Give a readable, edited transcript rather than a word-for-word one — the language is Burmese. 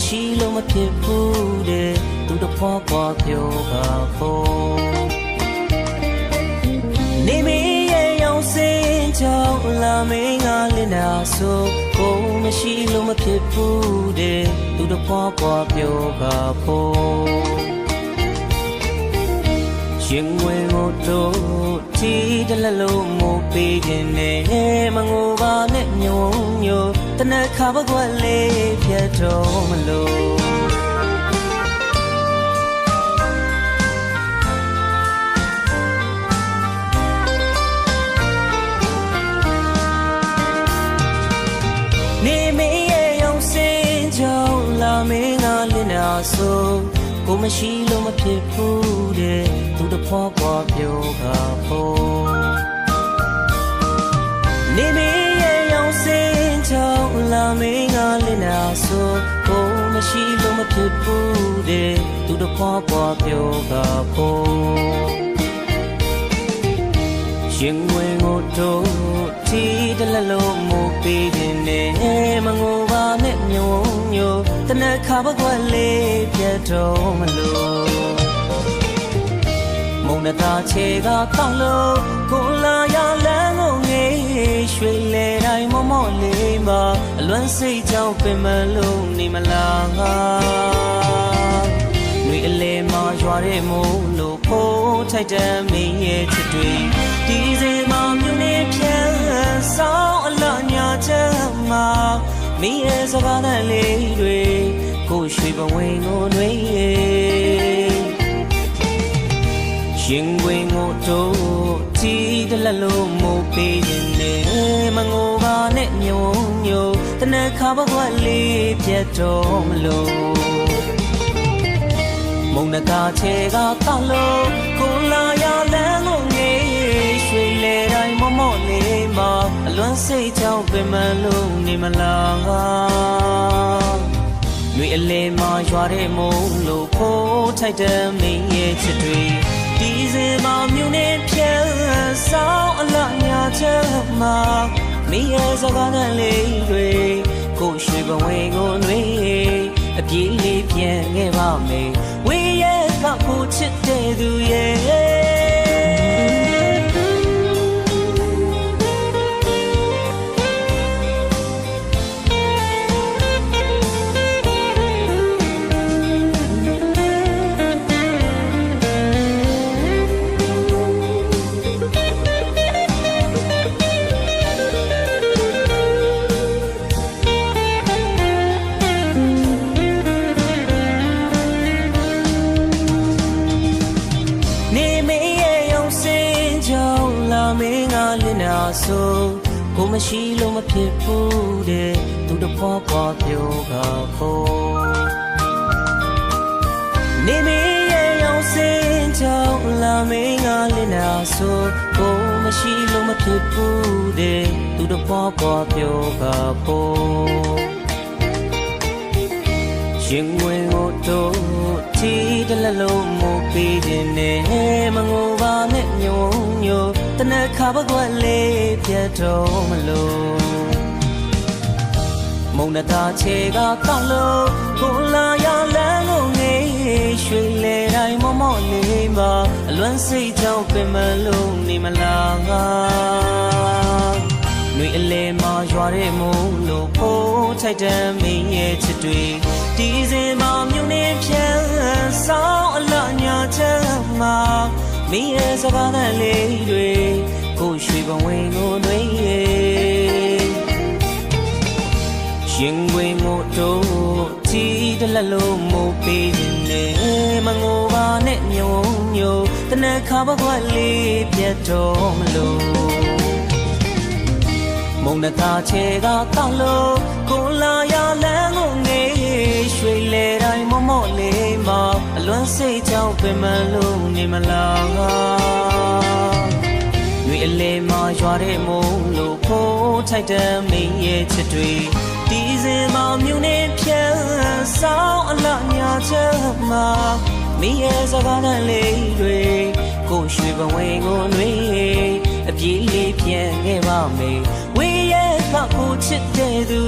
မရှိလို့မဖြစ်ဘူးတဲ့သူတဖွားပွားပြောပါဖို့နေမရဲ့ရောင်စင်ကြောင့်လာမင်းကလင်းတာဆိုကိုမရှိလို့မဖြစ်ဘူးတဲ့သူတဖွားပွားပြောပါဖို့ရင်ဝင်ကိုတို့တီးတလလုံးမို့ပေးခြင်းနဲ့မငိုပါနဲ့ညုံညိုတနခါပကွက်လေးပြတ်တော့မလို့နေမရဲ့ရောင်စင်ကြောင့်လာမင်းကလင်းတာဆိုကိုမရှိလို့မဖြစ်ဘူးတဲ့သူတဖွားပွားပြောပါဖို့နေမရဲ့ရောင်စင်ကြောင့်လာမင်းကလင်းတာဆိုကိုမရှိလို့မဖြစ်ဘူးတဲ့သူတဖွားပွားပြောပါဖို့ရင်ဝင်ကိုတို့တီးတလလုံးမို့ပေးခြင်းနဲ့မငိုပါနဲ့ညုံညိုတနခါပကွက်လေးပြတ်တော့မလို့မုံနဲ့သားချေကတောက်လို့ကိုလာရလန်းကိုငေးရွှေလေတိုင်းမော့မော့လေးမှာအလွမ်းစိတ်ကြောင့်ပင်မလုံးနေမလားငါတွေအလဲမှာရွာတဲ့မို့လို့ဖိုးထိုက်တဲ့မင်းရဲ့ချစ်တွေဒီစေမှာမြုံနေပြန်ဆောင်အလားညာချက်မှာမင်းရဲ့စကားနဲ့လေးတွေကိုရွှေပဝင်းကိုနှွေးရင်ဝင်ကိုတို့တီးတလလုံးမို့ပေးခြင်းနဲ့မငိုပါနဲ့ညုံညိုတနခါပကွက်လေးပြတ်တော့မလို့မုံနဲ့သားချေကတောက်လို့ကိုလာရလန်းကိုငေးရွှေလေတိုင်းမော့မော့လေးမှာအလွမ်းစိတ်ကြောင့်ပင်မလုံးနေမလားတွေအလဲမှာရွာတဲ့မို့လို့ဖိုးထိုက်တဲ့မင်းရဲ့ချစ်တွေဒီစေမှာမြုံနေပြန်ဆောင်အလားညာချက်မှာမင်းရဲ့စကားနဲ့လေးတွေကိုရွှေပဝင်းကိုနှွေးအပြေးလေးပြန်ခဲ့ပါမယ်ဝေးရဲ့ကဖို့ချစ်တဲ့သူရဲ့ဆိုကိုမရှိလို့မဖြစ်ဘူးတဲ့သူတဖွားပွားပြောပါဖို့နေမရဲ့ရောင်စင်ကြောင့်လာမင်းကလင်းတာဆိုကိုမရှိလို့မဖြစ်ဘူးတဲ့သူတဖွားပွားပြောပါဖို့ရင်ဝင်ကိုတို့တီးတလလုံးမို့ပေးခြင်းနဲ့မငိုပါနဲ့ညုံညိုတနခါပကွက်လေးပြတ်တော့မလို့မုံနဲ့သားချေကတောက်လို့ကိုလာရလန်းကိုငေးရွှေလေတိုင်းမော့မော့လေးမှာအလွမ်းစိတ်ကြောင့်ပင်မလုံးနေမလားငါတွေအလဲမှာရွာတဲ့မို့လို့ဖိုးထိုက်တဲ့မင်းရဲ့ချစ်တွေဒီစေမှာမြုံနေပြန်ဆောင်အလားညာချက်မှာမင်းရဲ့စကားနဲ့လေးတွေကိုရွှေပဝင်းကိုနှွေးရင်ဝင်ကိုတို့တီးတလလုံးမို့ပေးခြင်းနဲ့မငိုပါနဲ့ညုံညိုတနခါပကွက်လေးပြတ်တော့မလို့မုံနဲ့သားချေကတောက်လို့ကိုလာရလန်းကိုငေးရွှေလေတိုင်းမော့မော့လေးမှာအလွမ်းစိတ်ကြောင့်ပင်မလုံးနေမလားတွေအလဲမှာရွာတဲ့မို့လို့ဖိုးထိုက်တဲ့မင်းရဲ့ချစ်တွေဒီစေမှာမြုံနေပြန်ဆောင်အလားညာချက်မှာမင်းရဲ့စကားနဲ့လေးတွေကိုရွှေပဝင်းကိုနှွေးအပြေးလေးပြန်ခဲ့ပါမယ်ဝေးရဲ့ကဖို့ချစ်တဲ့သူ